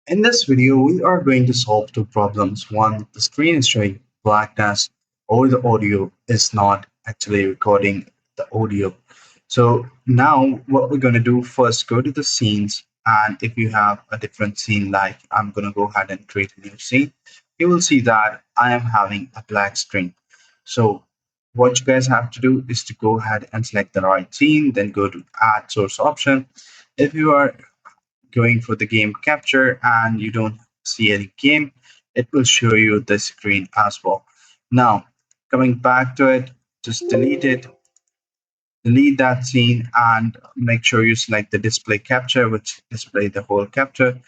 In this video, we are going to solve two problems. One, the screen is showing blackness or the audio is not actually recording the audio. So now what we're going to do first, go to the scenes. And if you have a different scene, like I'm going to go ahead and create a new scene, you will see that I am having a black screen. So what you guys have to do is to go ahead and select the right scene, then go to add source option. If you are going for the game capture and you don't see any game, it will show you the screen as well. Now, coming back to it, just delete that scene and make sure you select the display capture, which display the whole capture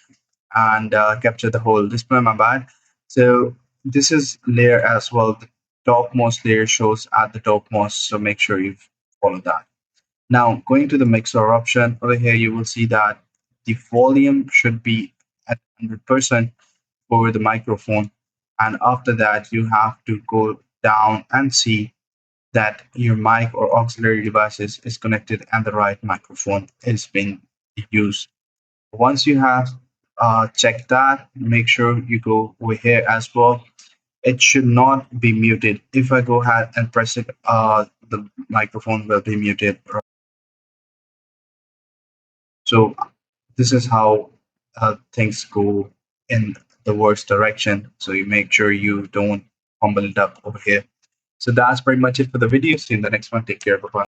and capture the whole display, my bad. So this is layer as well. The topmost layer shows at the topmost, so make sure you follow that. Now, going to the mixer option over here, you will see that the volume should be at 100% for the microphone. And after that, you have to go down and see that your mic or auxiliary devices is connected and the right microphone is being used. Once you have checked that, make sure you go over here as well. It should not be muted. If I go ahead and press it, the microphone will be muted. So this is how things go in the worst direction. So you make sure you don't fumble it up over here. So that's pretty much it for the video. See you in the next one. Take care. Bye bye.